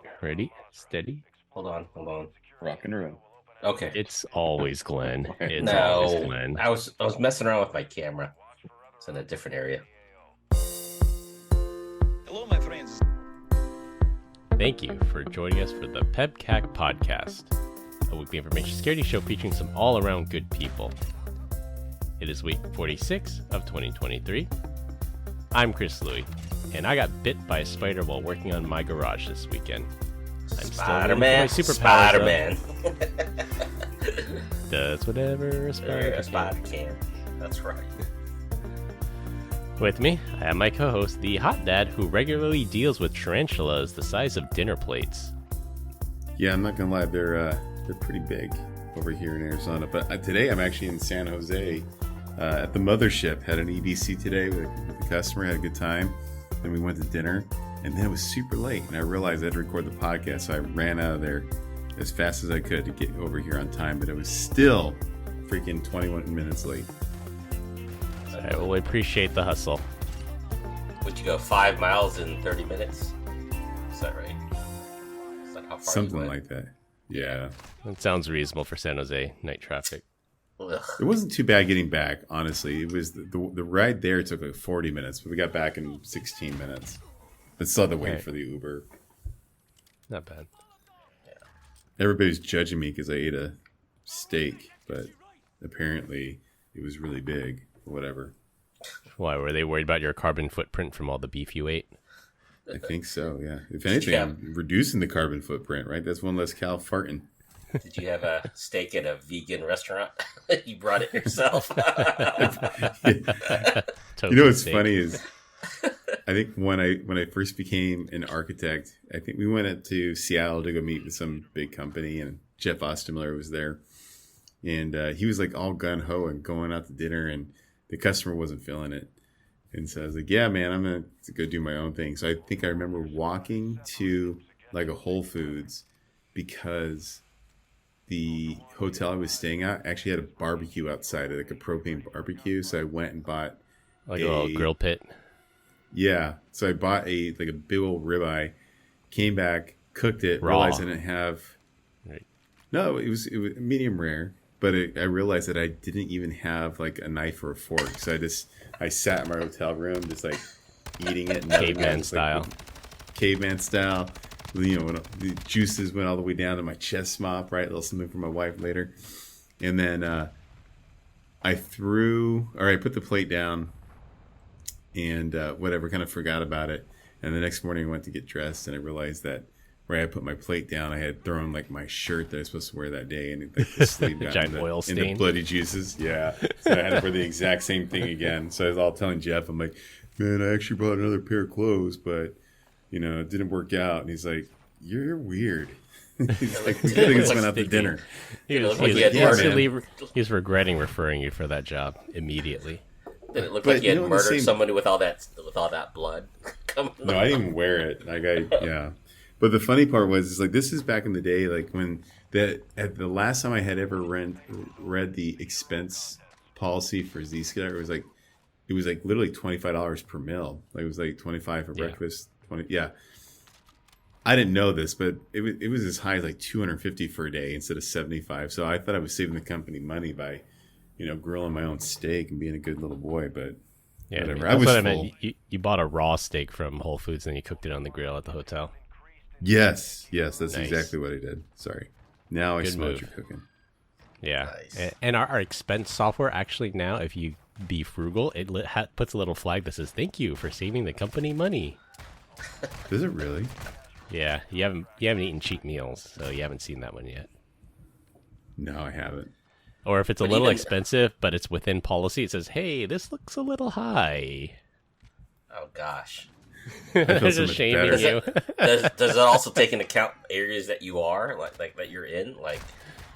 right, ready, steady. Hold on. Rock and roll. Okay. It's always Glenn. It's No, always Glenn. I was messing around with my camera. It's in a different area. Hello, my friends. Thank you for joining us for the PEBCAK Podcast, a weekly information security show featuring some all-around good people. It is week 46 of 2023. I'm Chris Louie, and I got bit by a spider while working on my garage this weekend. I'm Spider-Man. still Spider-Man. Spider-Man. Does whatever a spider can. That's right. With me, I have my co-host, the hot dad who regularly deals with tarantulas the size of dinner plates. Yeah, I'm not gonna lie, they're pretty big over here in Arizona. But today I'm actually in San Jose at the mothership. Had an EDC today with a customer. Had a good time. Then we went to dinner, and then it was super late, and I realized I had to record the podcast, so I ran out of there as fast as I could to get over here on time. But it was still freaking 21 minutes late. I will appreciate the hustle. Would you go 5 miles in 30 minutes? Is that right? Is that how far Something like that. Yeah. That sounds reasonable for San Jose night traffic. Ugh. It wasn't too bad getting back, honestly. It was the ride there took like 40 minutes, but we got back in 16 minutes. But still had to wait for the Uber. Not bad. Everybody's judging me because I ate a steak, but apparently it was really big. Whatever. Why, were they worried about your carbon footprint from all the beef you ate? I think so, yeah. If anything, I'm reducing the carbon footprint, right? That's one less cow farting. Did you have a steak at a vegan restaurant? You brought it yourself. You know what's funny is, I think when I first became an architect, I think we went up to Seattle to go meet with some big company, and Jeff Ostemiller was there. And he was like all gung-ho and going out to dinner, and the customer wasn't feeling it. And so I was like, yeah, man, I'm going to go do my own thing. So I think I remember walking to like a Whole Foods because the hotel I was staying at actually had a barbecue outside, like a propane barbecue. So I went and bought like a little grill pit. Yeah. So I bought a big old ribeye, came back, cooked it, Raw. realized I didn't have. Right. No, it was medium rare. But I realized that I didn't even have like a knife or a fork. So I sat in my hotel room just like eating it. Caveman style. Caveman style. You know, when the juices went all the way down to my chest mop, right? A little something for my wife later. And then I put the plate down and whatever, kind of forgot about it. And the next morning I went to get dressed and I realized that where I put my plate down, I had thrown like my shirt that I was supposed to wear that day, and like, the sleeve got giant oil stain. into bloody juices. Yeah, so I had to wear the exact same thing again. So I was all telling Jeff, I'm like, man, I actually brought another pair of clothes, but it didn't work out. And he's like, you're weird. He's like, we could have went out to dinner. He was regretting referring you for that job immediately. Did it look like you had murdered somebody with all that blood? No, I didn't even wear it. Yeah. But the funny part was, this is back in the day, like when the last time I had ever read the expense policy for Zscaler, it was like literally $25 per meal. Like it was like 25 for breakfast, 20. Yeah. I didn't know this, but it was as high as like 250 for a day instead of 75. So I thought I was saving the company money by, grilling my own steak and being a good little boy. But whatever. I was what full. I meant. You bought a raw steak from Whole Foods and you cooked it on the grill at the hotel. Yes, that's nice. Exactly what I did. Sorry. Now I smell what you're cooking. Yeah. Nice. And our expense software actually now, if you be frugal, it puts a little flag that says, thank you for saving the company money. Does it really? Yeah. You haven't eaten cheap meals, so you haven't seen that one yet. No, I haven't. Or if it's a little expensive, but it's within policy, it says, hey, this looks a little high. Oh, gosh. There's a shame in you. Does it also take into account areas that you are, like that you're in? Like,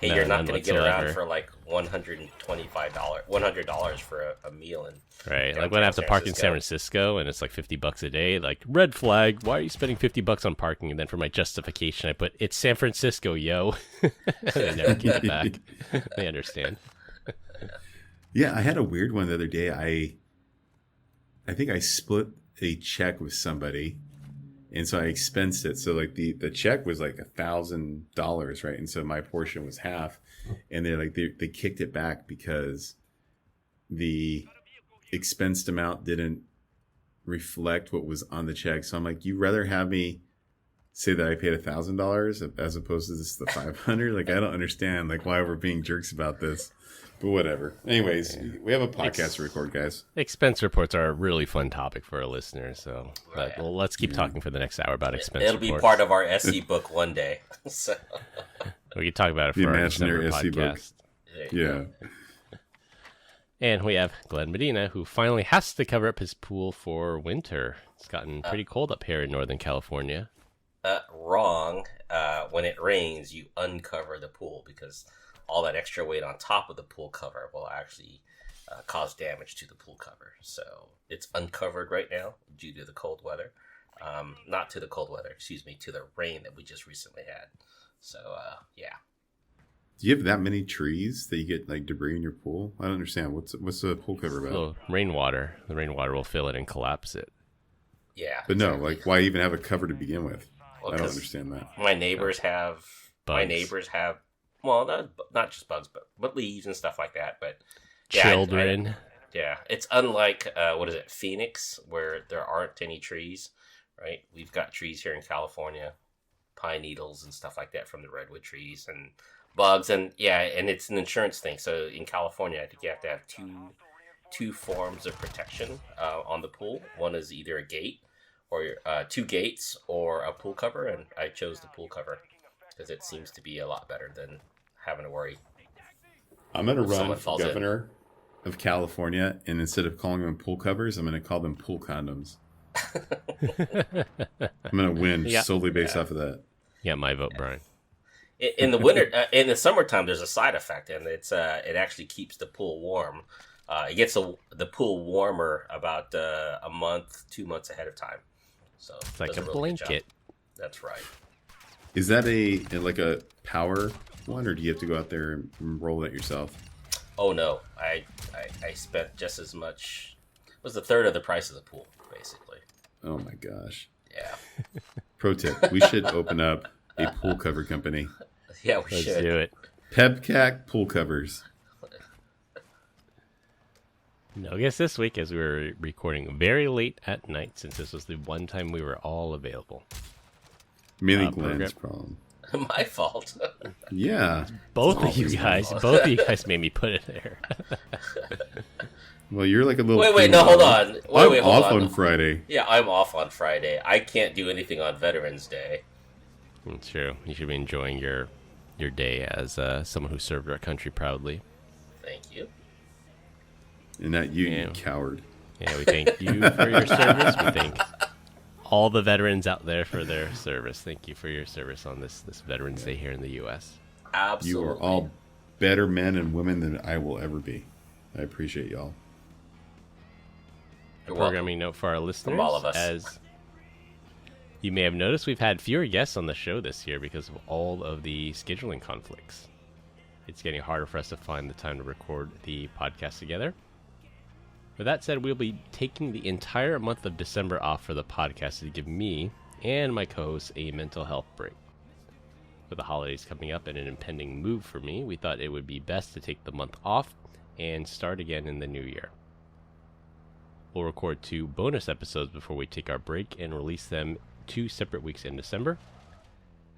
hey, no, you're not going to get around for like $100 for a meal. Right. Like when I have to park in San Francisco and it's like $50 a day, like red flag, why are you spending $50 on parking? And then for my justification, I put, it's San Francisco, yo. They never get it back. They understand. Yeah, I had a weird one the other day. I think I split a check with somebody And so I expensed it. So like the check was like $1,000, right? And so my portion was half. And they kicked it back because the expensed amount didn't reflect what was on the check. So I'm like, you rather have me say that I paid $1,000 as opposed to this the $500? Like, I don't understand like why we're being jerks about this. But whatever. Anyways, we have a podcast to record, guys. Expense reports are a really fun topic for our listeners. So let's keep talking for the next hour about expense reports. It'll be part of our SE book one day. So. We can talk about it for our imaginary SE podcast. Book. Yeah. And we have Glenn Medina, who finally has to cover up his pool for winter. It's gotten pretty cold up here in Northern California. Wrong. When it rains, you uncover the pool because all that extra weight on top of the pool cover will actually cause damage to the pool cover. So it's uncovered right now due to the cold weather. Not to the cold weather, to the rain that we just recently had. So, yeah. Do you have that many trees that you get like debris in your pool? I don't understand. What's the pool cover about? So rainwater. The rainwater will fill it and collapse it. Yeah. But no, like why even have a cover to begin with? Well, I don't understand that. My neighbors have well, not just bugs, but leaves and stuff like that. But children. It's unlike Phoenix, where there aren't any trees. Right, we've got trees here in California, pine needles and stuff like that from the redwood trees and bugs, and it's an insurance thing. So in California, I think you have to have two forms of protection on the pool. One is either a gate or 2 gates or a pool cover, and I chose the pool cover because it seems to be a lot better than having to worry. I'm going to run for governor of California, and instead of calling them pool covers, I'm going to call them pool condoms. I'm going to win solely based off of that. Yeah, my vote, Brian. In the winter, in the summertime, there's a side effect, and it actually keeps the pool warm. It gets the pool warmer about a month, 2 months ahead of time. So it's like a blanket. That's right. Is that a power one, or do you have to go out there and roll it yourself? Oh no, I spent just as much. It was a third of the price of the pool, basically. Oh my gosh. Yeah. Pro tip: we should open up a pool cover company. Yeah, we should. Let's do it. PEBCAK pool covers. No guess this week, as we were recording very late at night, since this was the one time we were all available. Mainly Glenn's problem. My fault. Yeah. Both of you guys made me put it there. Well, you're like a little... Wait, no, hold on. I'm off on Friday. Yeah, I'm off on Friday. I can't do anything on Veterans Day. It's true. You should be enjoying your day as someone who served our country proudly. Thank you. And not you, you coward. Yeah, we thank you for your service. We thank all the veterans out there for their service. Thank you for your service on this Veterans Day here in the U.S. Absolutely. You are all better men and women than I will ever be. I appreciate y'all. A programming note for our listeners. From all of us. As you may have noticed, we've had fewer guests on the show this year because of all of the scheduling conflicts. It's getting harder for us to find the time to record the podcast together. With that said, we'll be taking the entire month of December off for the podcast to give me and my co-hosts a mental health break. With the holidays coming up and an impending move for me, we thought it would be best to take the month off and start again in the new year. We'll record 2 bonus episodes before we take our break and release them 2 separate weeks in December.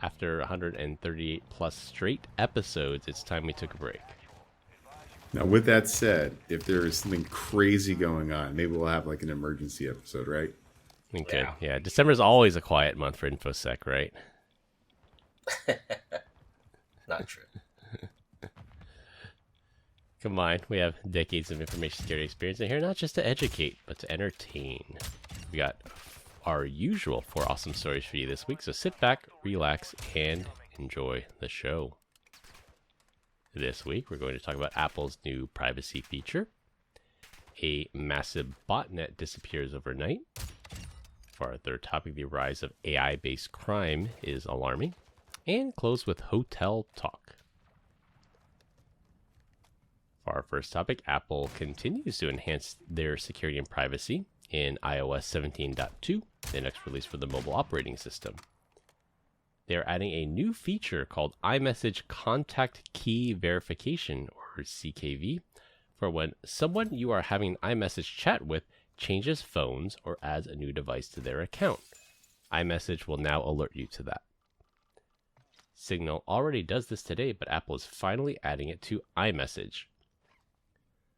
After 138 plus straight episodes, it's time we took a break. Now, with that said, if there is something crazy going on, maybe we'll have like an emergency episode, right? Okay. Yeah. December's always a quiet month for InfoSec, right? Not true. Combined, we have decades of information security experience in here, not just to educate, but to entertain. We got our usual 4 awesome stories for you this week, so sit back, relax, and enjoy the show. This week, we're going to talk about Apple's new privacy feature. A massive botnet disappears overnight. For our third topic, the rise of AI-based crime is alarming. And close with hotel talk. For our first topic, Apple continues to enhance their security and privacy. in iOS 17.2, the next release for the mobile operating system. They are adding a new feature called iMessage Contact Key Verification, or CKV, for when someone you are having an iMessage chat with changes phones or adds a new device to their account. iMessage will now alert you to that. Signal already does this today, but Apple is finally adding it to iMessage.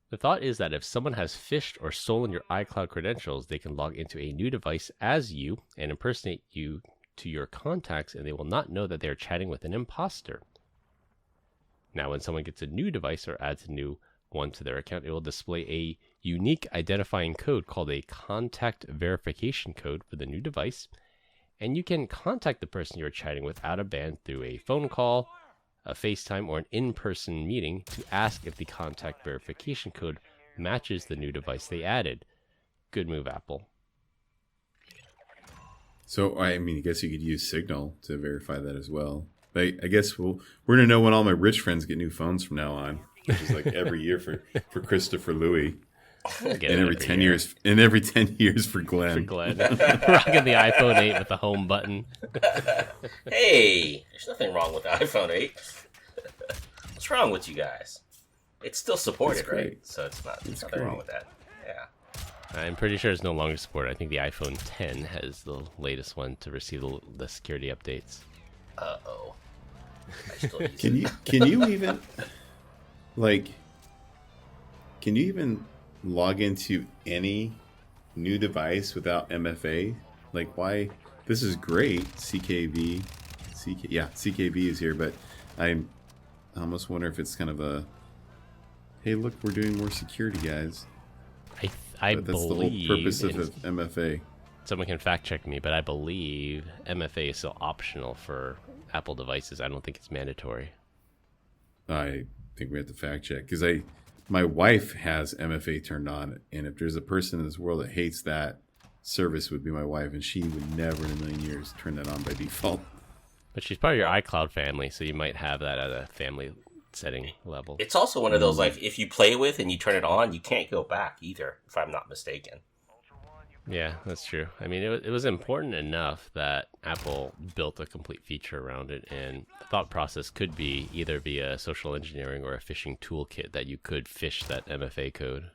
The thought is that if someone has phished or stolen your iCloud credentials, they can log into a new device as you and impersonate you to your contacts, and they will not know that they are chatting with an imposter. Now, when someone gets a new device or adds a new one to their account, it will display a unique identifying code called a contact verification code for the new device, and you can contact the person you're chatting with out of band through a phone call, a FaceTime, or an in-person meeting to ask if the contact verification code matches the new device they added. Good move, Apple. So, I mean, I guess you could use Signal to verify that as well. But I guess we're going to know when all my rich friends get new phones from now on, which is like every year for Christopher Louis. And every 10 years, and every 10 years for Glenn. For Glenn. Rocking the iPhone 8 with the home button. Hey, there's nothing wrong with the iPhone 8. What's wrong with you guys? It's still supported, right? So it's nothing wrong with that. Yeah. I'm pretty sure it's no longer supported. I think the iPhone 10 has the latest one to receive the security updates. Uh-oh. I still use Can you even log into any new device without MFA? Like, why? This is great. CKV is here, but I almost wonder if it's kind of a, hey, look, we're doing more security, guys. I but believe that's the whole purpose of MFA. Someone can fact check me, but I believe MFA is still optional for Apple devices. I don't think it's mandatory. I think we have to fact check because my wife has MFA turned on, and if there's a person in this world that hates that service, it would be my wife, and she would never in a million years turn that on by default. But she's part of your iCloud family, so you might have that at a family setting level. It's also one of those, like, if you play with and you turn it on, you can't go back either, if I'm not mistaken. Yeah, that's true. I mean, it was important enough that Apple built a complete feature around it, and the thought process could be either via social engineering or a phishing toolkit that you could phish that MFA code.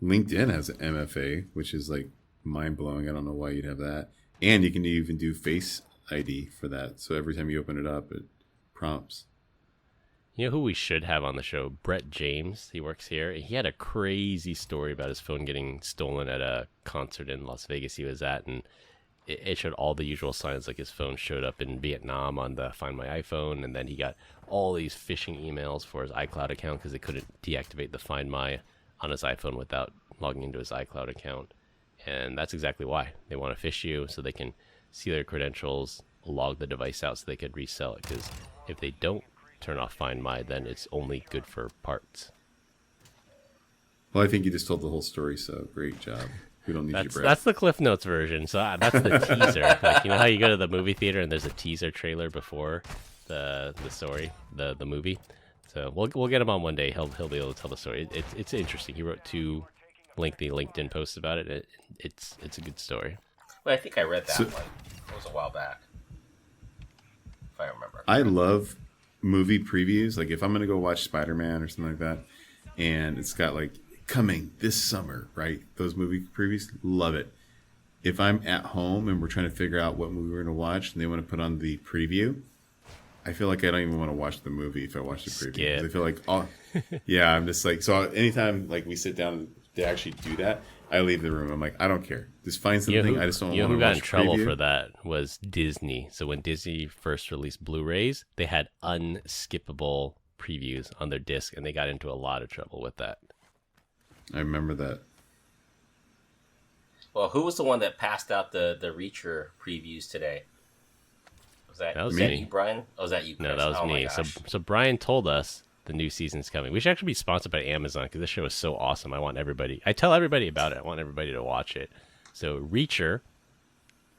LinkedIn has an MFA, which is like mind-blowing. I don't know why you'd have that. And you can even do Face ID for that. So every time you open it up, it prompts. You know who we should have on the show? Brett James. He works here. He had a crazy story about his phone getting stolen at a concert in Las Vegas he was at, and it showed all the usual signs, like his phone showed up in Vietnam on the Find My iPhone, and then he got all these phishing emails for his iCloud account because they couldn't deactivate the Find My on his iPhone without logging into his iCloud account. And that's exactly why. They want to phish you so they can see their credentials, log the device out so they could resell it, because if they don't turn off Find My, then it's only good for parts. Well, I think you just told the whole story, so great job. We don't need your breath. That's the Cliff Notes version, so that's the teaser. Like, you know how you go to the movie theater and there's a teaser trailer before the story, the movie? So we'll get him on one day. He'll be able to tell the story. It's interesting. He wrote 2 lengthy LinkedIn posts about it. It's a good story. Well, I think I read that one. It was a while back, if I remember. I love movie previews. Like if I'm going to go watch Spider-Man or something like that, and it's got like coming this summer, right? Those movie previews, love it. If I'm at home and we're trying to figure out what movie we're going to watch and they want to put on the preview, I feel like I don't even want to watch the movie if I watch the preview. 'Cause I feel like, oh, yeah, I'm just like, so anytime like we sit down to actually do that, I leave the room. I'm like, I don't care. Just find something. I just don't want to watch. Who got in trouble preview. for that was Disney. So when Disney first released Blu-rays, they had unskippable previews on their disc, and they got into a lot of trouble with that. I remember that. Well, who was the one that passed out the Reacher previews today? Was that me. you, Brian? Oh, was that you, Chris? No, that was me. So Brian told us the new season's coming. We should actually be sponsored by Amazon because this show is so awesome. I tell everybody about it. I want everybody to watch it. So Reacher,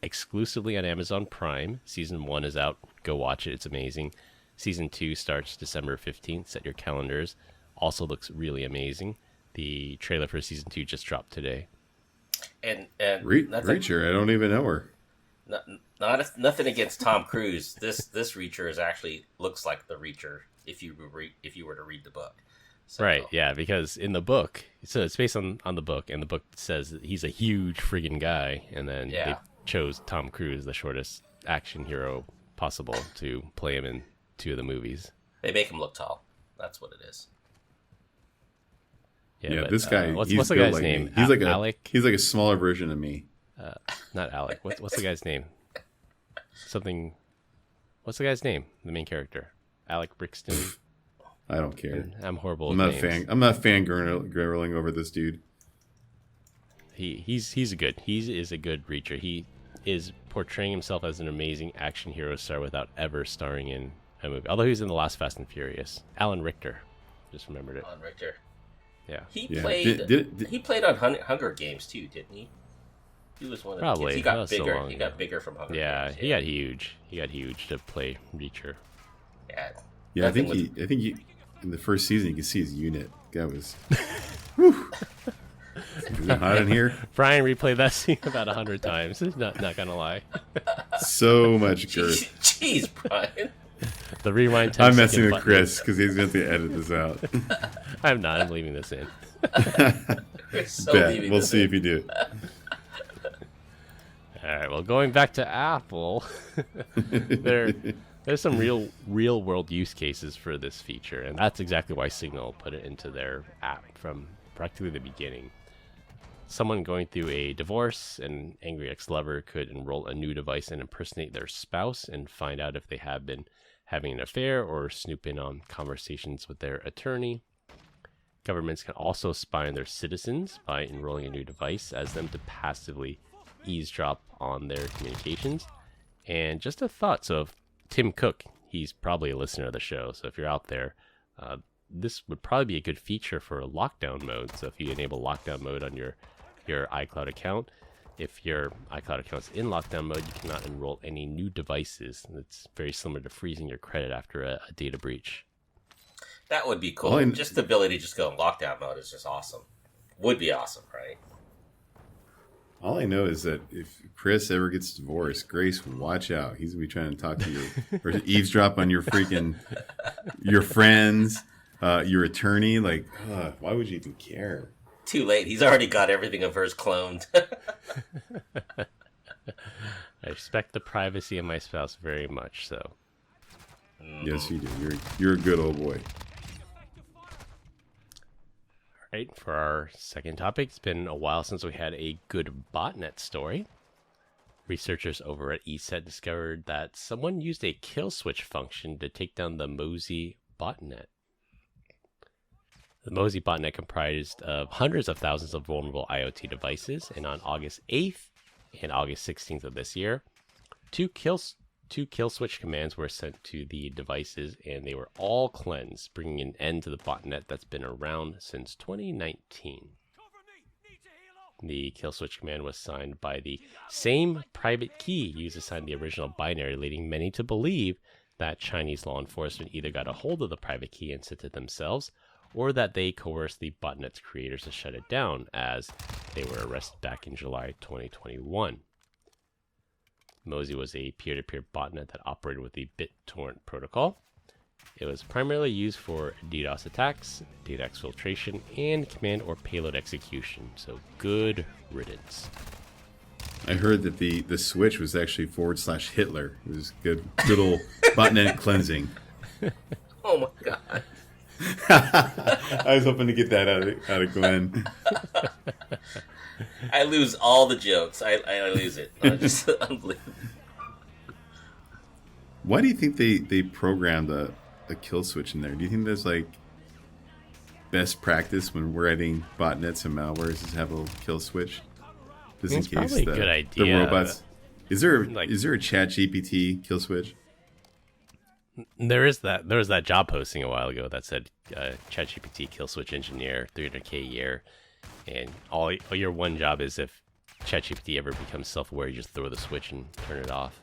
exclusively on Amazon Prime. Season 1 is out. Go watch it. It's amazing. Season 2 starts December 15th. Set your calendars. Also looks really amazing. The trailer for season 2 just dropped today. And Reacher, I don't even know her. Nothing against Tom Cruise. This Reacher is actually looks like the Reacher if you were to read the book. So, right, yeah, because in the book, so it's based on the book, and the book says that he's a huge friggin' guy, and then they chose Tom Cruise, the shortest action hero possible, to play him in 2 of the movies. They make him look tall. That's what it is. Yeah, but, this guy. What's the guy's name? He's like Alec. He's like a smaller version of me. Not Alec. What's the guy's name? Something. What's the guy's name? The main character, Alec Brixton. I don't care. I'm horrible. I'm not a fan. I'm not fangirling over this dude. He is a good Reacher. He is portraying himself as an amazing action hero star without ever starring in a movie. Although he's in the last Fast and Furious. Alan Richter. Just remembered it. Alan Richter. Yeah. He played. He played on Hunger Games too, didn't he? He was one of the kids. He got bigger. He got bigger from Hunger Games. Yeah, he got huge. He got huge to play Reacher. Yeah, I think he in the first season you can see his unit. That was whew. Is it hot in here? Brian replayed that scene about 100 times. Not gonna lie. So much girth. Jeez, Brian. The rewind. I'm messing with Chris because he's going to edit this out. I'm not. I'm leaving this in. We'll see if you do it. All right. Well, going back to Apple, there's some real world use cases for this feature, and that's exactly why Signal put it into their app from practically the beginning. Someone going through a divorce, an angry ex-lover could enroll a new device and impersonate their spouse and find out if they have been having an affair or snoop in on conversations with their attorney. Governments can also spy on their citizens by enrolling a new device as them to passively eavesdrop on their communications. And just a thought, so if Tim Cook, he's probably a listener of the show, so if you're out there, this would probably be a good feature for lockdown mode. So if you enable lockdown mode on your iCloud account, if your iCloud account's in lockdown mode, you cannot enroll any new devices. It's very similar to freezing your credit after a data breach. That would be cool. Just the ability to just go in lockdown mode is just awesome. Would be awesome, right? All I know is that if Chris ever gets divorced, Grace, watch out. He's going to be trying to talk to you or eavesdrop on your friends, your attorney. Like, why would you even care? Too late. He's already got everything of hers cloned. I respect the privacy of my spouse very much, so. Yes, you do. You're a good old boy. All right, for our second topic, it's been a while since we had a good botnet story. Researchers over at ESET discovered that someone used a kill switch function to take down the Mozi Botnet. The Mozi Botnet comprised of hundreds of thousands of vulnerable IoT devices, and on August 8th and August 16th of this year, two kill switch commands were sent to the devices, and they were all cleansed, bringing an end to the botnet that's been around since 2019. The kill switch command was signed by the same private key used to sign the original binary, leading many to believe that Chinese law enforcement either got a hold of the private key and sent it themselves, or that they coerced the botnet's creators to shut it down, as they were arrested back in July 2021. Mozi was a peer-to-peer botnet that operated with the BitTorrent protocol. It was primarily used for DDoS attacks, data exfiltration, and command or payload execution, so good riddance. I heard that the switch was actually /Hitler. It was good old botnet cleansing. Oh my god. I was hoping to get that out of Glenn. I lose all the jokes. I lose it. Just unbelievable. Why do you think they programmed a kill switch in there? Do you think there's like best practice when we're writing botnets and malwares is have a little kill switch? Just in case probably a good idea. The robots. Is there a ChatGPT kill switch? There was that job posting a while ago that said ChatGPT kill switch engineer, $300K a year, and all your one job is if ChatGPT ever becomes self-aware, you just throw the switch and turn it off.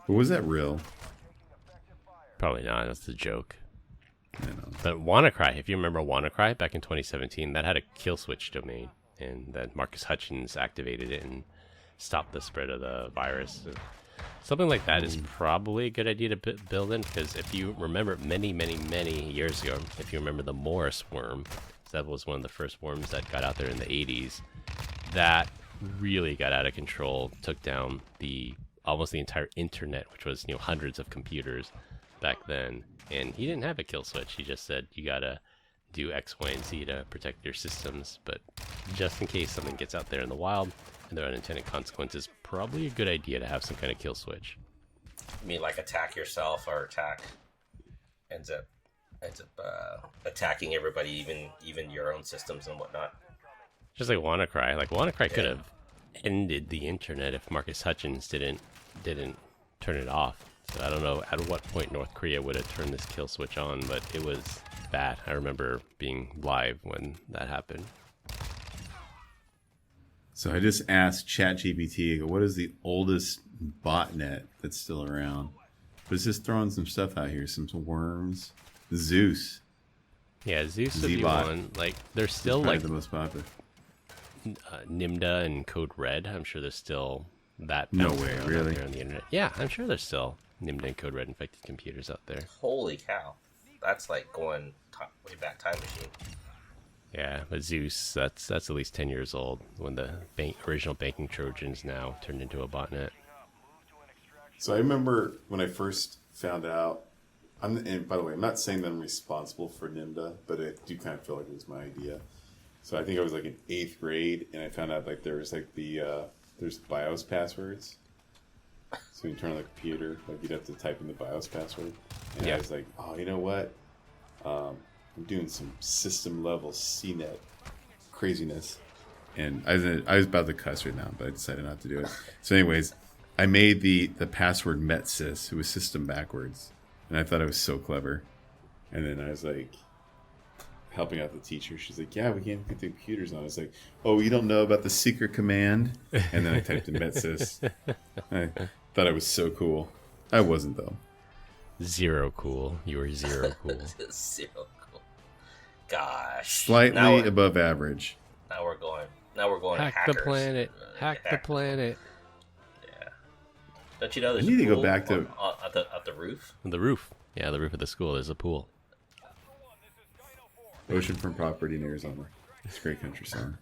But was that real? Probably not. That's a joke. You know. But WannaCry, if you remember WannaCry back in 2017, that had a kill switch domain, and then Marcus Hutchins activated it and stopped the spread of the virus. So something like that is probably a good idea to build in, because if you remember many years ago, if you remember the Morris worm, that was one of the first worms that got out there in the 80s, that really got out of control, took down almost the entire internet, which was hundreds of computers back then. And he didn't have a kill switch. He just said you gotta do X, Y, and Z to protect your systems. But just in case something gets out there in the wild and there are unintended consequences, probably a good idea to have some kind of kill switch. You mean like attack yourself, or ends up attacking everybody, even your own systems and whatnot? Just like WannaCry. Like WannaCry could have ended the internet if Marcus Hutchins didn't turn it off. So I don't know at what point North Korea would have turned this kill switch on, but it was bad. I remember being live when that happened. So I just asked ChatGPT, what is the oldest botnet that's still around? But it's just throwing some stuff out here, some worms. Zeus. Yeah, Zeus would be Z-Bot. one. Like, there's still Probably like the most popular. Nimda and Code Red. I'm sure there's still that. No bouncing way, around out really? there on the internet. Yeah, I'm sure there's still Nimda and Code Red infected computers out there. Holy cow. That's like going way back time machine. Yeah, but Zeus, that's at least 10 years old when the original banking Trojans now turned into a botnet. So I remember when I first found out, and by the way, I'm not saying that I'm responsible for NIMDA, but I do kind of feel like it was my idea. So I think I was like in 8th grade, and I found out like there was like there's BIOS passwords. So when you turn on the computer, like you'd have to type in the BIOS password. And I was like, oh, you know what? I'm doing some system level CNET craziness. And I was about to cuss right now, but I decided not to do it. So anyways, I made the password METSYS. It was system backwards. And I thought I was so clever. And then I was like helping out the teacher. She's like, yeah, we can't get the computers on. I was like, oh, you don't know about the secret command? And then I typed in METSYS. I thought I was so cool. I wasn't, though. Zero cool. You were zero cool. Zero cool. Gosh. Slightly above average. Now we're going Hack hackers. the planet. Hack the planet. Yeah. Don't you know there's I need a to go pool back to at the roof? The roof. Yeah, the roof of the school. There's a pool. Oceanfront property in Arizona. It's a great country song.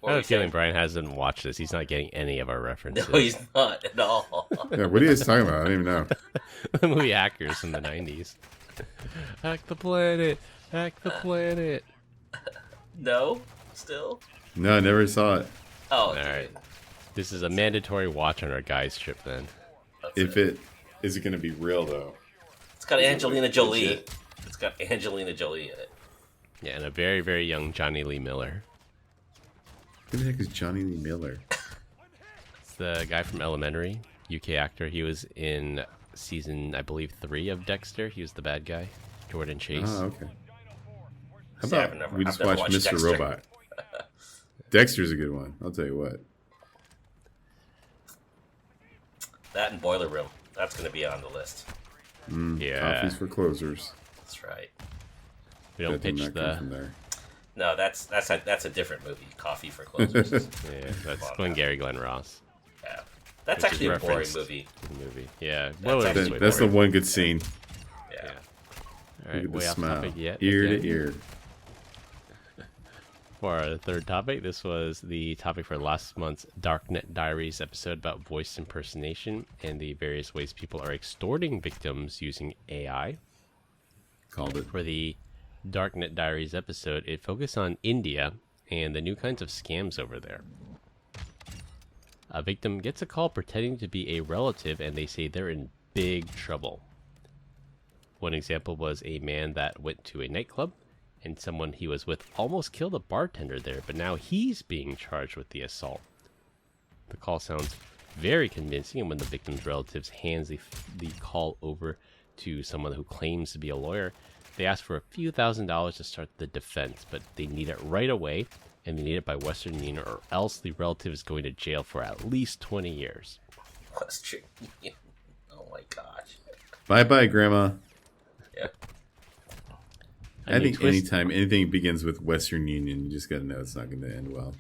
I have a feeling Brian hasn't watched this. He's not getting any of our references. No, he's not at all. Yeah, what are you guys talking about? I don't even know. The movie Hackers in the 90s. Hack the planet. Hack the planet. No? Still? No, I never saw it. Oh, All right. This is a mandatory watch on our guys trip then. Is it going to be real though? It's got Angelina Jolie. legit? It's got Angelina Jolie in it. Yeah, and a very, very young Johnny Lee Miller. Who the heck is Johnny Lee Miller? It's the guy from Elementary, UK actor. He was in season, I believe, 3 of Dexter. He was the bad guy, Jordan Chase. Oh, okay. How See, about we just watch Mr. Dexter. Robot? Dexter's a good one. I'll tell you what. That and Boiler Room. That's going to be on the list. Yeah, Coffees for closers. That's right. we don't That did pitch not come the. from there. No, that's a different movie. Coffee for Closers. Yeah, that's Glengarry Glen Ross. Yeah. That's Which is actually a boring referenced movie. in the movie. Yeah, actually That's the one good scene. Yeah. All right, Look at way the off smile. topic yet. Ear again. to ear. For our third topic, this was the topic for last month's Darknet Diaries episode about voice impersonation and the various ways people are extorting victims using AI. Called it. For the Darknet Diaries episode, it focused on India and the new kinds of scams over there. A victim gets a call pretending to be a relative and they say they're in big trouble. One example was a man that went to a nightclub and someone he was with almost killed a bartender there, but now he's being charged with the assault. The call sounds very convincing, and when the victim's relatives hands the call over to someone who claims to be a lawyer, they ask for a few $1,000s to start the defense, but they need it right away, and they need it by Western Union, or else the relative is going to jail for at least 20 years. Western Union. Oh my gosh. Bye-bye, Grandma. Yeah. I think anytime anything begins with Western Union, you just got to know it's not going to end well.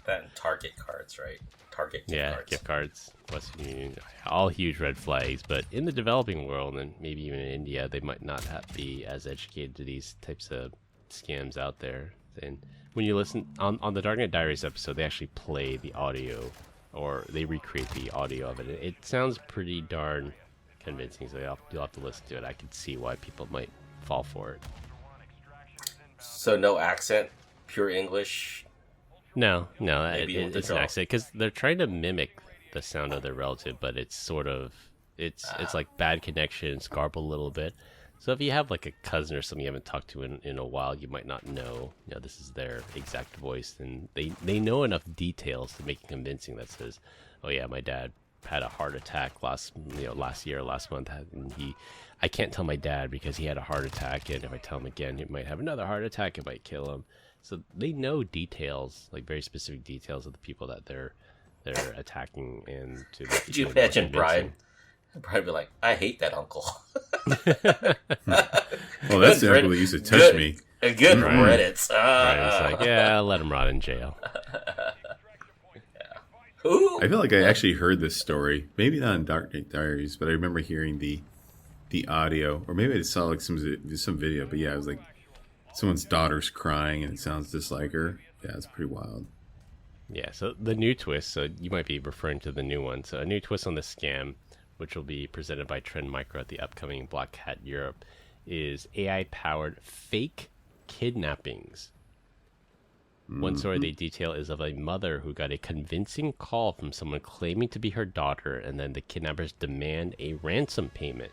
That and Target cards, right? Target gift cards. Gift cards, Western Union, all huge red flags. But in the developing world, and maybe even in India, they might not be as educated to these types of scams out there. And when you listen on the Darknet Diaries episode, they actually play the audio, or they recreate the audio of it. It sounds pretty darn convincing, so you'll have to listen to it. I can see why people might fall for it. So no accent, pure English. No, it's an accent because they're trying to mimic the sound of their relative, but it's sort of it's like bad connections, garbled a little bit. So if you have like a cousin or something you haven't talked to in a while, you might not know, this is their exact voice, and they know enough details to make it convincing that says, oh yeah, my dad had a heart attack last month, and I can't tell my dad because he had a heart attack, and if I tell him again, he might have another heart attack, it might kill him. So they know details, like very specific details of the people that they're attacking, and to could you imagine Brian would be like, I hate that uncle. Well, that's the uncle that used to touch me. A good Reddit. Right, it's like, yeah, let him rot in jail. I feel like I actually heard this story, maybe not in Darknet Diaries, but I remember hearing the audio, or maybe I just saw like some video. But yeah, it was like someone's daughter's crying, and it sounds just like her. Yeah, it's pretty wild. Yeah, so the new twist, so you might be referring to the new one. So a new twist on the scam, which will be presented by Trend Micro at the upcoming Black Hat Europe, is AI-powered fake kidnappings. One story they detail is of a mother who got a convincing call from someone claiming to be her daughter, and then the kidnappers demand a ransom payment.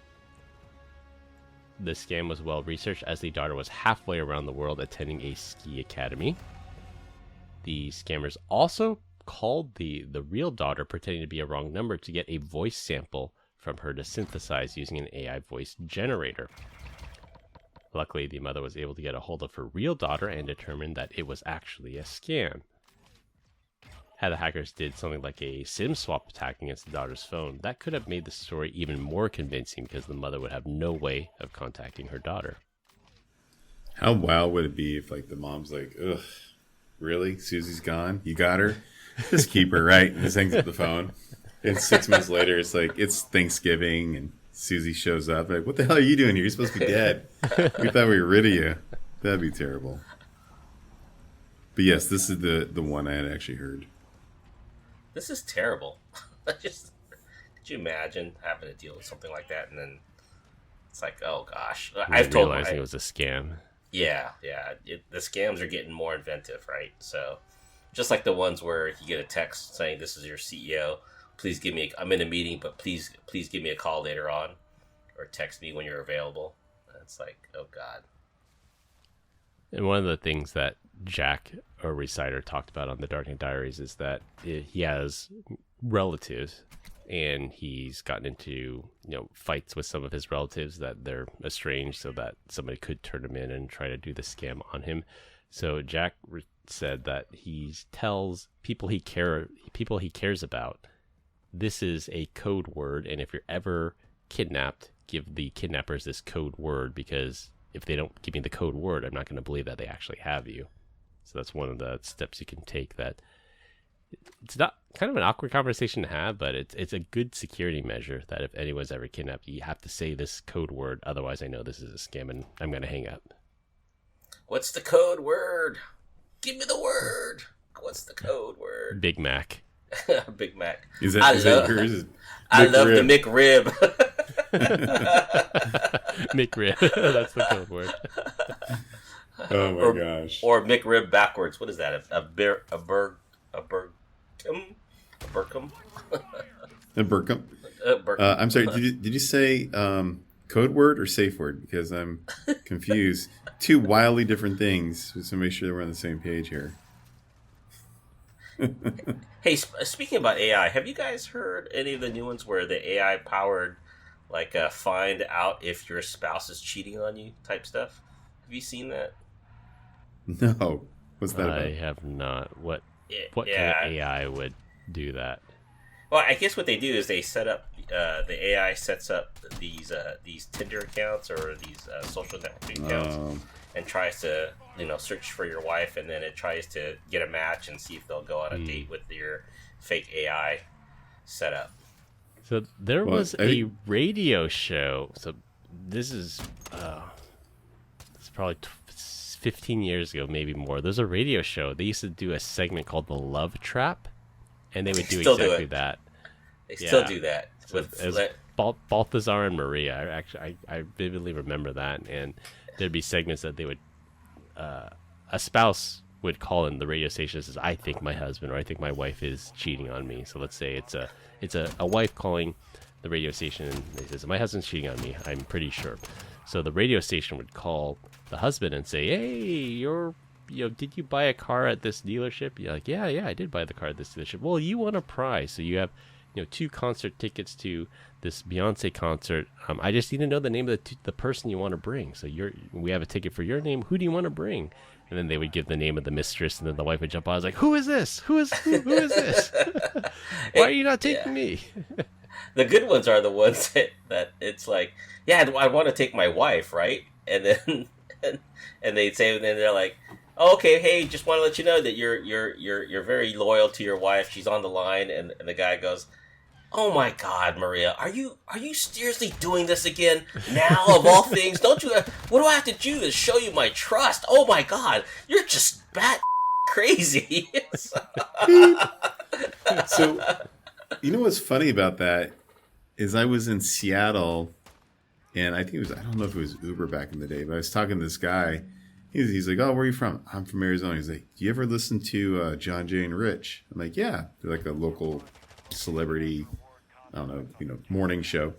The scam was well researched, as the daughter was halfway around the world attending a ski academy. The scammers also called the real daughter, pretending to be a wrong number, to get a voice sample from her to synthesize using an AI voice generator. Luckily, the mother was able to get a hold of her real daughter and determined that it was actually a scam. Had the hackers did something like a SIM swap attack against the daughter's phone, that could have made the story even more convincing, because the mother would have no way of contacting her daughter. How wild would it be if like the mom's like, ugh, really? Susie's gone? You got her? Just keep her, right? And just hangs up the phone. And 6 months later, it's like, it's Thanksgiving, and Susie shows up. Like, what the hell are you doing here? You're supposed to be dead. We thought we were rid of you. That'd be terrible. But yes, this is the one I had actually heard. This is terrible. Could you imagine having to deal with something like that, and then it's like, oh gosh, I've told realizing it was a scam. Yeah. The scams are getting more inventive, right? So, just like the ones where you get a text saying, "This is your CEO. Please give me. I'm in a meeting, but please give me a call later on, or text me when you're available." And it's like, oh god. And one of the things that Jack, or Reciter, talked about on the Darknet Diaries is that he has relatives, and he's gotten into fights with some of his relatives that they're estranged, so that somebody could turn him in and try to do the scam on him. So Jack said that he tells people he cares about, this is a code word, and if you're ever kidnapped, give the kidnappers this code word, because if they don't give me the code word, I'm not going to believe that they actually have you. So that's one of the steps you can take. That it's not kind of an awkward conversation to have, but it's a good security measure that if anyone's ever kidnapped, you have to say this code word. Otherwise, I know this is a scam, and I'm going to hang up. What's the code word? Give me the word. What's the code word? Big Mac. Big Mac. Is that yours? I love the McRib. McRib. That's the code word. Oh my gosh. Or McRib backwards. What is that? A Burkum? A Burkum. I'm sorry. Did you say code word or safe word? Because I'm confused. Two wildly different things. So make sure that we're on the same page here. Hey, speaking about AI, have you guys heard any of the new ones where the AI powered, like, find out if your spouse is cheating on you type stuff? Have you seen that? No. What's that about? I have not. What kind of AI would do that? Well, I guess what they do is they set up the AI sets up these Tinder accounts or these social networking accounts and tries to search for your wife, and then it tries to get a match and see if they'll go on a date with your fake AI setup. So there was a radio show. So this is it's probably 15 years ago, maybe more. There's a radio show. They used to do a segment called The Love Trap, and they would do exactly that. They still do that. With Balthazar and Maria. I vividly remember that. And there'd be segments that they would, a spouse would call in the radio station and says, I think my husband or I think my wife is cheating on me. So let's say it's a wife calling the radio station and they says, my husband's cheating on me. I'm pretty sure. So the radio station would call the husband and say, hey, did you buy a car at this dealership? You're like, yeah, I did buy the car at this dealership. Well, you won a prize. So you have, 2 concert tickets to this Beyonce concert. I just need to know the name of the person you want to bring. So we have a ticket for your name. Who do you want to bring? And then they would give the name of the mistress, and then the wife would jump on. I was like, who is this? Who is this? Why are you not taking me? The good ones are the ones that it's like, yeah, I want to take my wife, right? And then and they'd say, and then they're like, oh, okay, hey, just want to let you know that you're very loyal to your wife. She's on the line, and the guy goes, oh my God, Maria, are you seriously doing this again? Now of all things, don't you? What do I have to do to show you my trust? Oh my God, you're just bat crazy. So, what's funny about that is I was in Seattle, and I don't know if it was Uber back in the day, but I was talking to this guy. He's like, oh, where are you from? I'm from Arizona. He's like, do you ever listen to John, Jay, and Rich? I'm like, yeah. They're like a local celebrity, I don't know, morning show.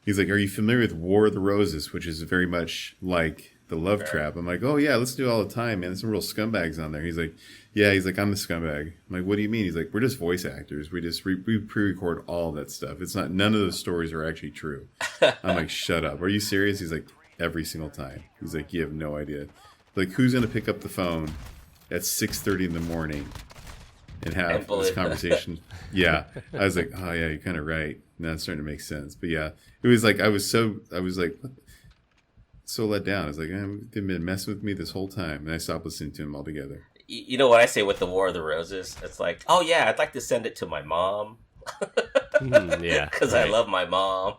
He's like, are you familiar with War of the Roses, which is very much like The Love Trap? I'm like, oh yeah, listen to it all the time, man. There's some real scumbags on there. He's like, yeah. He's like, I'm the scumbag. I'm like, what do you mean? He's like, we're just voice actors. We just we pre-record all that stuff. It's not, none of those stories are actually true. I'm like, shut up. Are you serious? He's like, every single time. He's like, you have no idea. Like, who's gonna pick up the phone at 6:30 in the morning and have this conversation? Yeah. I was like, oh yeah, you're kind of right. Now it's starting to make sense. But yeah, it was like I was like so let down. I was like, they've been messing with me this whole time, and I stopped listening to him altogether. You know what I say with the War of the Roses? It's like, oh yeah, I'd like to send it to my mom. Yeah, because I love my mom.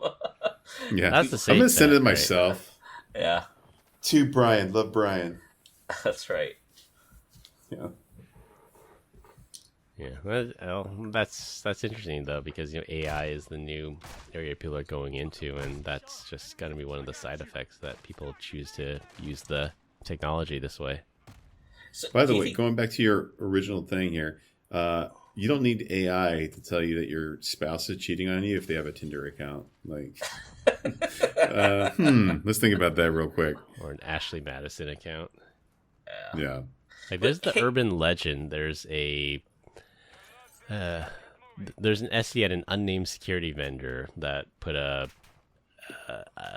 Yeah, that's the same. I'm gonna send it myself. Right? Yeah. To Brian, love Brian. That's right. Yeah. Yeah, well, that's interesting though, because AI is the new area people are going into, and that's just going to be one of the side effects that people choose to use the technology this way. So, by the way, going back to your original thing here, you don't need AI to tell you that your spouse is cheating on you if they have a Tinder account. Like, let's think about that real quick. Or an Ashley Madison account. Yeah. Like, there's the urban legend. There's an SE at an unnamed security vendor that put a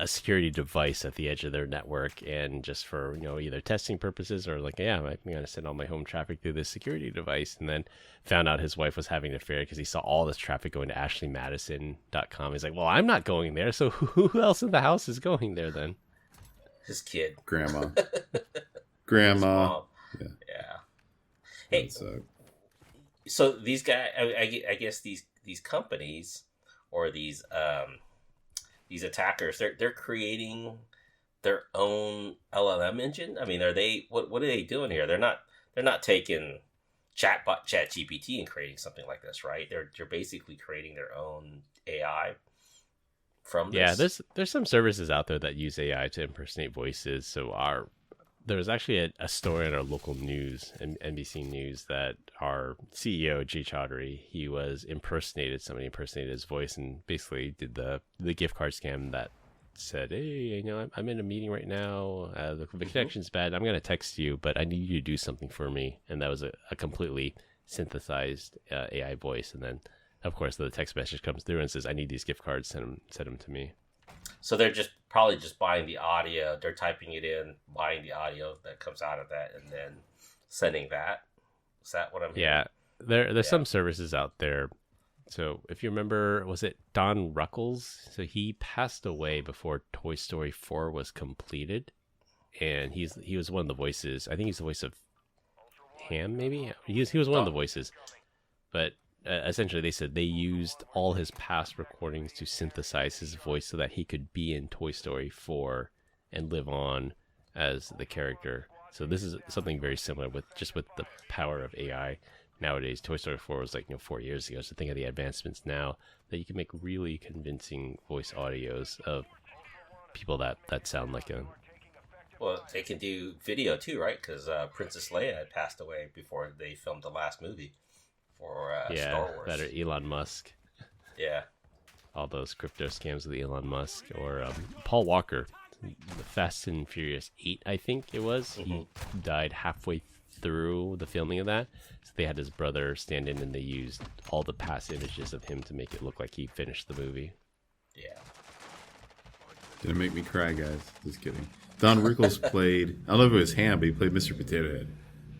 security device at the edge of their network, and just for either testing purposes or like, yeah, I'm going to send all my home traffic through this security device, and then found out his wife was having an affair because he saw all this traffic going to ashleymadison.com. He's like, well, I'm not going there, so who else in the house is going there then? His kid. Grandma. Yeah. Hey, so these guys, I guess these companies or these attackers, they're creating their own LLM engine. I mean, what are they doing here? They're not taking ChatGPT and creating something like this, right? They're basically creating their own AI from this. Yeah, there's some services out there that use AI to impersonate voices. So there was actually a story in our local news, NBC News, that our CEO, Jay Chaudhary, somebody impersonated his voice and basically did the gift card scam that said, hey, I'm in a meeting right now. The connection's bad. I'm going to text you, but I need you to do something for me. And that was a completely synthesized AI voice. And then, of course, the text message comes through and says, I need these gift cards. Send them to me. So they're probably just buying the audio. They're typing it in, buying the audio that comes out of that, and then sending that. Is that what I'm hearing? Yeah, there's some services out there So if you remember, was it Don Ruckles? So he passed away before Toy Story 4 was completed. And he was one of the voices. I think he's the voice of Ham, maybe? He was one of the voices. But essentially they said they used all his past recordings to synthesize his voice so that he could be in Toy Story 4 and live on as the character. So this is something very similar with the power of AI nowadays. Toy Story 4 was 4 years ago. So think of the advancements now that you can make really convincing voice audios of people that sound like him. Well, they can do video too, right? Because Princess Leia had passed away before they filmed the last movie for Star Wars. That or Elon Musk. Yeah. All those crypto scams with Elon Musk. Or Paul Walker, the Fast and Furious 8, I think it was. Mm-hmm. He died halfway through the filming of that. So they had his brother stand in and they used all the past images of him to make it look like he finished the movie. Yeah. Didn't make me cry, guys. Just kidding. Don Rickles played, I don't know if it was Ham, but he played Mr. Potato Head.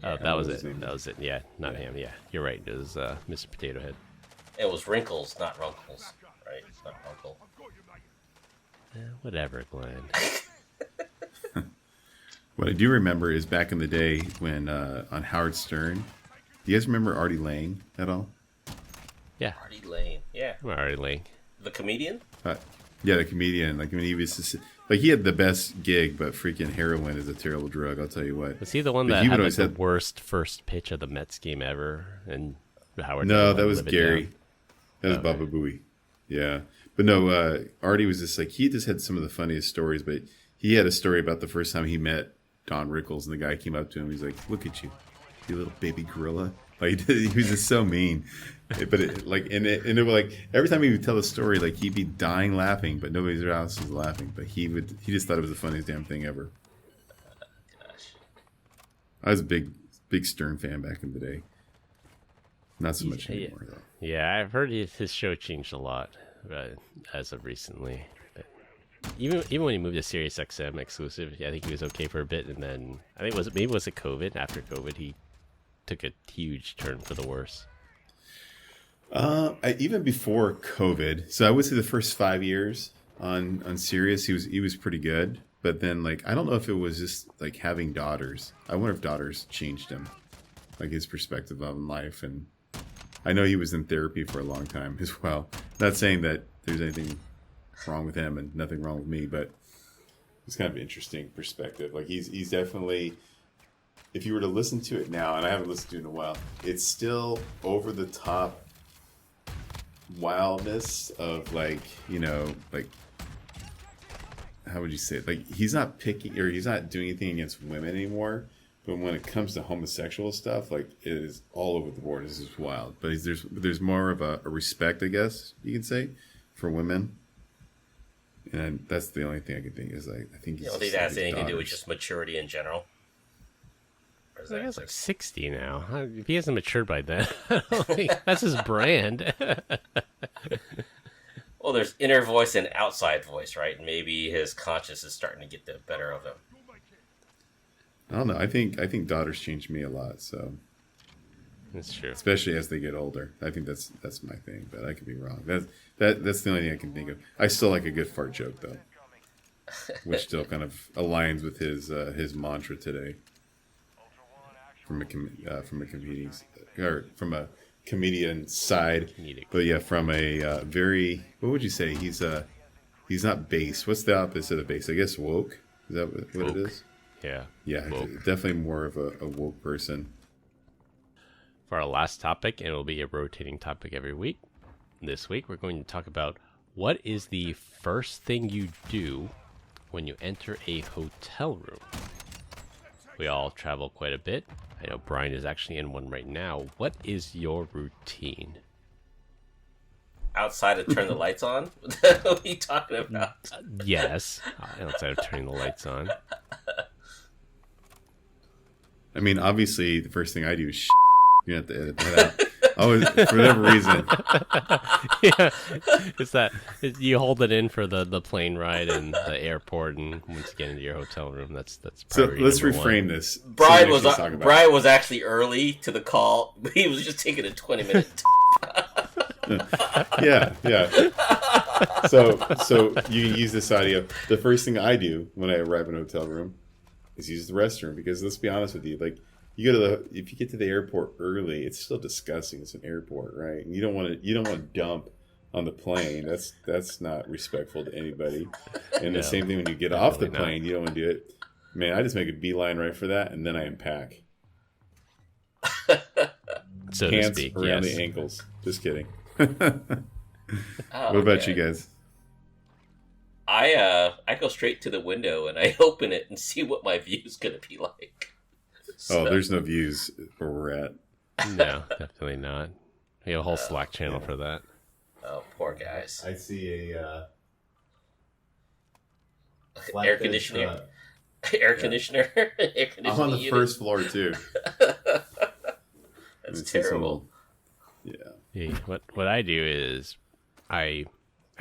Oh, that was it. That was it. Yeah, not Ham. Yeah, you're right. It was Mr. Potato Head. It was Wrinkles, not Runkles. Right? It's not Runkle. Whatever, Glenn. What I do remember is back in the day when on Howard Stern. Do you guys remember Artie Lang at all? Yeah. Artie Lang. Yeah. Artie Lang. The comedian? Yeah, the comedian. Like when he was he had the best gig, but freaking heroin is a terrible drug. I'll tell you what. Was he the one that had the worst first pitch of the Mets game ever? And Howard? No, that was Gary. That was Baba Booey. Yeah, but no, Artie was just he just had some of the funniest stories. But he had a story about the first time he met Don Rickles, and the guy came up to him. He's like, "Look at you, you little baby gorilla." He was just so mean. But it was every time he would tell a story, he'd be dying laughing, but nobody else was laughing. But he just thought it was the funniest damn thing ever. Gosh. I was a big Stern fan back in the day. Not so much anymore, though. Yeah, I've heard his show changed a lot as of recently. But even when he moved to Sirius XM exclusive, I think he was okay for a bit, and then I think was it COVID? After COVID, he took a huge turn for the worse. Even before COVID, so I would say the first 5 years on Sirius, he was pretty good. But then I don't know if it was just having daughters. I wonder if daughters changed him, his perspective on life. And I know he was in therapy for a long time as well. Not saying that there's anything wrong with him and nothing wrong with me, but it's kind of an interesting perspective. He's definitely, if you were to listen to it now, and I haven't listened to it in a while, it's still over the top wildness of how would you say it? He's not picking, or he's not doing anything against women anymore, but when it comes to homosexual stuff, it is all over the board. It's just wild. But there's more of a respect, I guess you can say, for women, and that's the only thing I can think is I think you don't think that has anything to do with just maturity in general. I think he's 60 now. If he hasn't matured by then, that's his brand. Well, there's inner voice and outside voice, right? Maybe his conscience is starting to get the better of him. I don't know. I think daughters change me a lot. So that's true, especially as they get older. I think that's my thing, but I could be wrong. That's the only thing I can think of. I still like a good fart joke though, which still kind of aligns with his mantra today. From a comedian side, but yeah, from a very, what would you say? He's not base. What's the opposite of base? I guess woke. Is that what it is? Yeah. Woke. Definitely more of a woke person. For our last topic, and it'll be a rotating topic every week. This week, we're going to talk about what is the first thing you do when you enter a hotel room. We all travel quite a bit. I know Brian is actually in one right now. What is your routine? Outside of turn the lights on? What are you talking about? Yes, outside of turning the lights on. I mean, obviously, the first thing I do is shit. You have to edit that out. Oh, for whatever reason. Yeah, it's that you hold it in for the plane ride and the airport, and once you get into your hotel room, that's so. Let's reframe this. Brian was actually early to the call, but he was just taking a 20-minute. Yeah. So you can use this audio. The first thing I do when I arrive in a hotel room is use the restroom, because let's be honest with you, like you go to if you get to the airport early, it's still disgusting. It's an airport, right? And you don't want to dump on the plane. That's not respectful to anybody. And the same thing when you get off the plane, you don't want to do it. Man, I just make a beeline right for that, and then I unpack. So Pants to speak, around yes. the ankles. Just kidding. Oh, What about you guys? I go straight to the window and I open it and see what my view is going to be like. Oh, there's no views where we're at. No, definitely not. We have a whole Slack channel for that. Oh, poor guys. I see a Air conditioner. Air conditioner. Air conditioning I'm on the unit. first floor too. That's terrible. Yeah. Yeah, what I do is I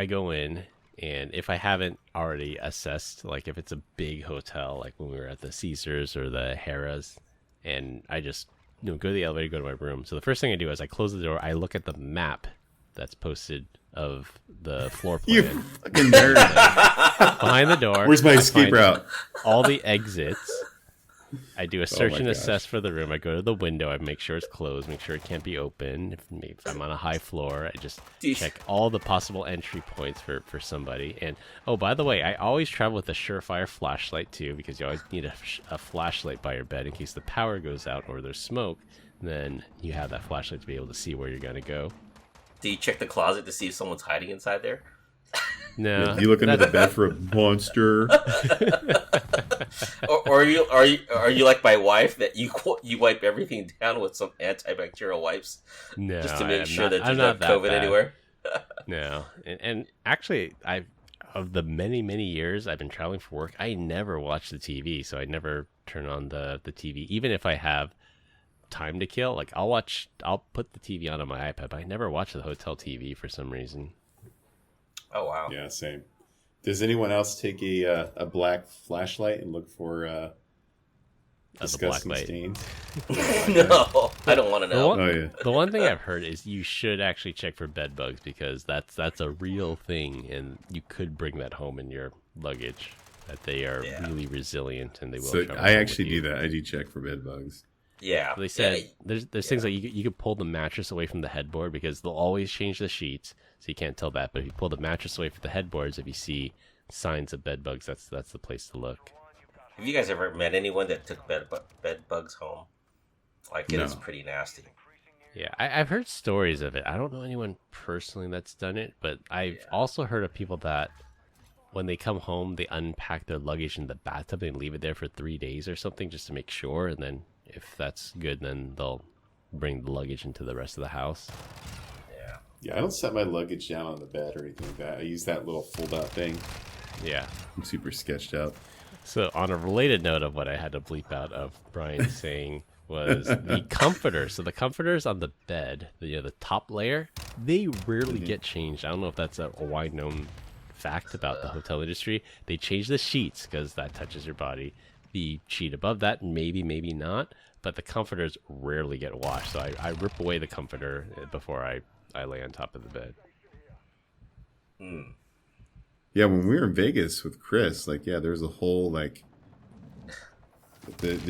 go in, and if I haven't already assessed, like if it's a big hotel, like when we were at the Caesars or the Harrah's, and I just go to the elevator, go to my room. So the first thing I do is I close the door, I look at the map that's posted of the floor plan. You fucking nerd. Behind the door. Where's my I escape find route? all the exits. I do a search my and gosh. assess for the room. I go to the window. I make sure it's closed. Make sure it can't be open. If I'm on a high floor, I just check all the possible entry points for somebody. And oh, by the way, I always travel with a Surefire flashlight too, because you always need a flashlight by your bed in case the power goes out or there's smoke. Then you have that flashlight to be able to see where you're gonna go. Do you check the closet to see if someone's hiding inside there? No, You look under the bed for a monster. or are you like my wife that you wipe everything down with some antibacterial wipes no, just to make sure not, that I'm there's not not that COVID bad. anywhere? No, and actually, of the many years I've been traveling for work, I never watch the TV, so I never turn on the TV, even if I have time to kill. Like I'll put the TV on my iPad, but I never watch the hotel TV for some reason. Oh wow! Yeah, same. Does anyone else take a black flashlight and look for disgusting light. stains? No, I don't want to know. Oh yeah. The one thing I've heard is you should actually check for bed bugs, because that's a real thing, and you could bring that home in your luggage. That they are really resilient, and they will. So travel I home actually with you. do that. I do check for bed bugs. Yeah, They said there's things like you could pull the mattress away from the headboard, because they'll always change the sheets, so you can't tell that. But if you pull the mattress away from the headboards, if you see signs of bed bugs, that's the place to look. Have you guys ever met anyone that took bed bugs home? Like it is No. pretty nasty. Yeah, I've heard stories of it. I don't know anyone personally that's done it, but I've also heard of people that when they come home, they unpack their luggage in the bathtub and leave it there for 3 days or something just to make sure, and then if that's good, then they'll bring the luggage into the rest of the house. Yeah. Yeah, I don't set my luggage down on the bed or anything like that. I use that little fold-out thing. Yeah. I'm super sketched out. So on a related note of what I had to bleep out of Brian saying was the comforter. So the comforters on the bed, the top layer, they rarely get changed. I don't know if that's a wide known fact about the hotel industry. They change the sheets because that touches your body. The sheet above that, maybe not, but the comforters rarely get washed. So I rip away the comforter before I lay on top of the bed. Yeah, when we were in Vegas with Chris, there was a whole the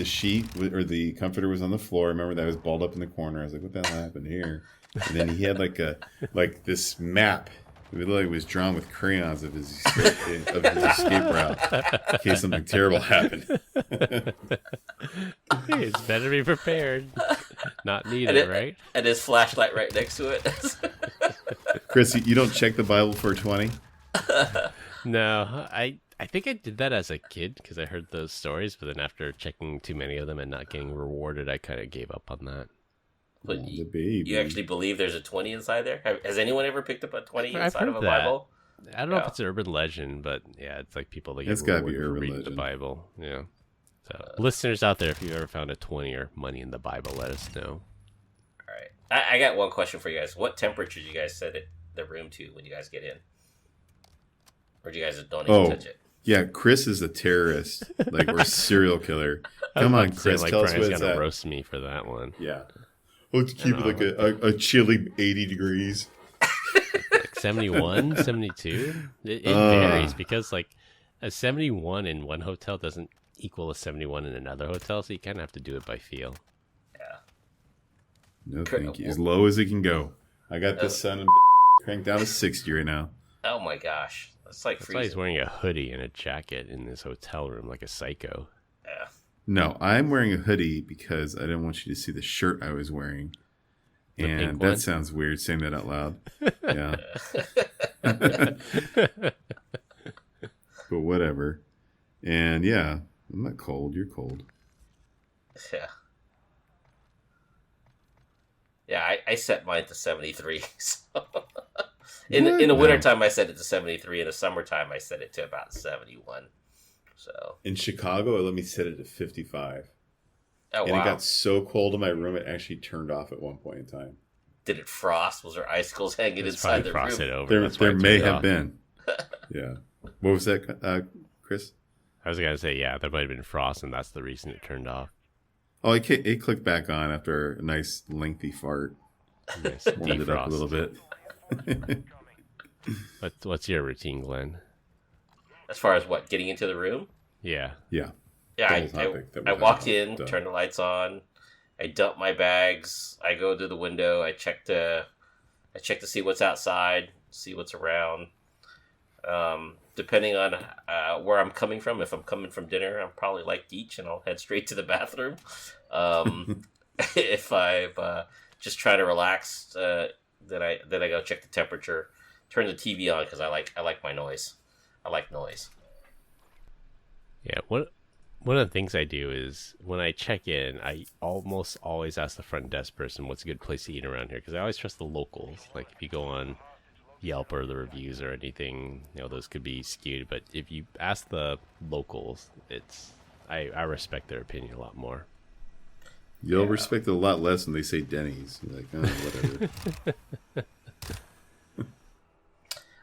sheet or the comforter was on the floor. Remember that was balled up in the corner. I was like, what the hell happened here? And then he had this map. It looked like it was drawn with crayons of his escape route in case something terrible happened. Hey, it's better to be prepared. Not needed, right? And his flashlight right next to it. Chris, you don't check the Bible for 20? No, I think I did that as a kid because I heard those stories, but then after checking too many of them and not getting rewarded, I kind of gave up on that. But The baby. you actually believe there's a 20 inside there? Has anyone ever picked up a 20 I've inside heard of a that. Bible? I don't know if it's an urban legend, but yeah, it's like people that get It's gotta be rewarded for urban reading legend. the Bible. Yeah. So listeners out there, if you've ever found a 20 or money in the Bible, let us know. All right. I got one question for you guys. What temperature do you guys set the room to when you guys get in? Or do you guys don't even touch it? Yeah, Chris is a terrorist, or a serial killer. Come on, Chris, like tell us Brian's what it's gonna at. roast me for that one. Yeah. Let's keep it a chilly 80 degrees. 71, 72? It varies because like a 71 in one hotel doesn't equal a 71 in another hotel, so you kind of have to do it by feel. Yeah. No, thank you. As low as it can go. I got this son cranked down to 60 right now. Oh my gosh. That's like That's why he's wearing a hoodie and a jacket in this hotel room like a psycho. Yeah. No, I'm wearing a hoodie because I didn't want you to see the shirt I was wearing. And that sounds weird saying that out loud. Yeah. But whatever. And yeah, I'm not cold. You're cold. Yeah. Yeah, I set mine to 73. So. In the wintertime, I set it to 73. In the summertime, I set it to about 71. So in Chicago, let me set it to 55. Oh, and wow. It got so cold in my room, it actually turned off at one point in time. Did it frost? Was there icicles hanging inside the room? Over. There may have been. Yeah. What was that, Chris? I was going to say, yeah, there might have been frost, and that's the reason it turned off. Oh, it clicked back on after a nice lengthy fart. Nice Warmed it up a little bit. What's your routine, Glenn? As far as what, getting into the room? Yeah. Yeah. Yeah, I walked in, turned the lights on, I dump my bags, I go to the window, I check to see what's outside, see what's around. Depending on where I'm coming from, if I'm coming from dinner, I'm probably like Geach and I'll head straight to the bathroom. If I'm just trying to relax, then I go check the temperature, turn the TV on because I like my noise. I like noise. Yeah, one of the things I do is when I check in, I almost always ask the front desk person what's a good place to eat around here because I always trust the locals. Like if you go on Yelp or the reviews or anything, those could be skewed. But if you ask the locals, I respect their opinion a lot more. You'll respect it a lot less when they say Denny's. You're like, oh, whatever.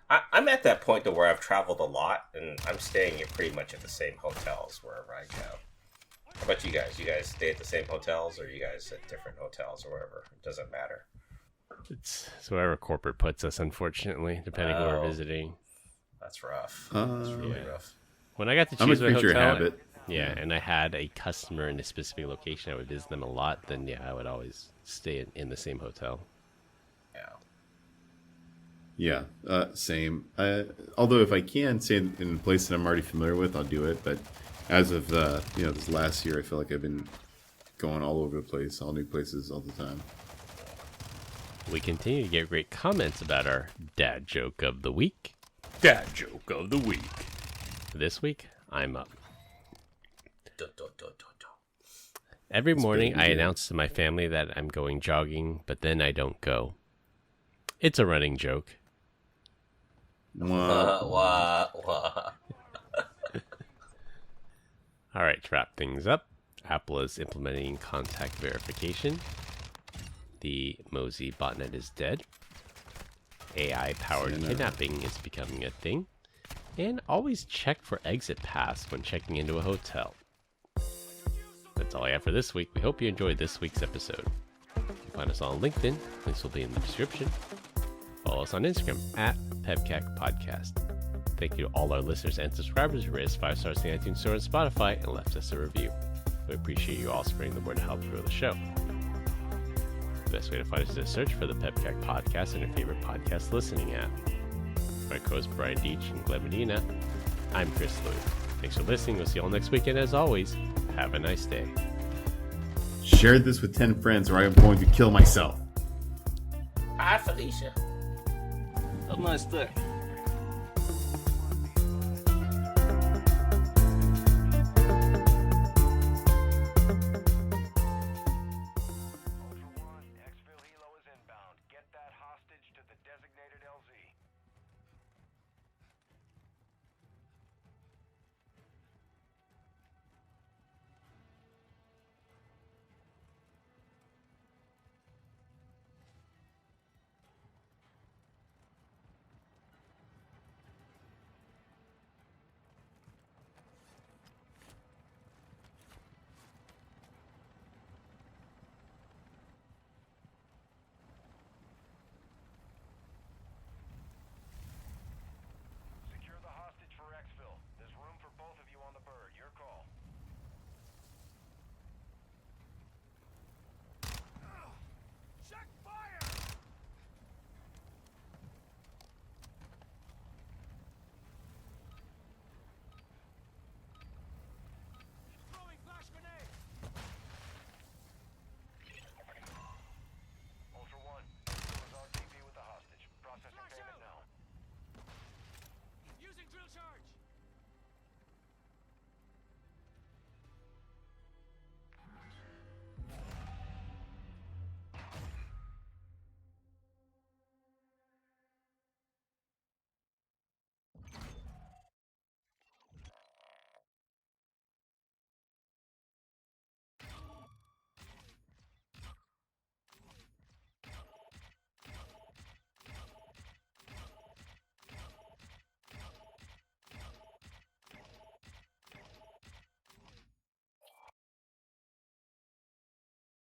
I'm at that point to where I've traveled a lot, and I'm staying pretty much at the same hotels wherever I go. How about you guys? You guys stay at the same hotels, or you guys at different hotels, or wherever? It doesn't matter. It's wherever corporate puts us, unfortunately, depending who we're visiting. That's rough. That's really rough. When I got to choose my hotel, habit. Yeah, and I had a customer in a specific location, I would visit them a lot, then yeah, I would always stay in the same hotel. Yeah, same. Although if I can stay in a place that I'm already familiar with, I'll do it. But as of this last year, I feel like I've been going all over the place, all new places all the time. We continue to get great comments about our dad joke of the week. Dad joke of the week. This week, I'm up. Every morning, I announce to my family that I'm going jogging, but then I don't go. It's a running joke. Wah. All right, to wrap things up, Apple is implementing contact verification. The Mozi Botnet is dead. AI-powered kidnapping is becoming a thing. And always check for exit pass when checking into a hotel. That's all I have for this week. We hope you enjoyed this week's episode. You can find us on LinkedIn. Links will be in the description. Follow us on Instagram at PEBCAK Podcast. Thank you to all our listeners and subscribers who rated us 5 stars in the iTunes Store and Spotify and left us a review. We appreciate you all spreading the word to help grow the show. The best way to find us is to search for the PEBCAK Podcast in your favorite podcast listening app. My co-host Brian Deach and Glenn Medina. I'm Chris Louie. Thanks for listening. We'll see you all next week, and as always, have a nice day. Share this with 10 friends or I am going to kill myself. Hi, Felicia. Have a nice day.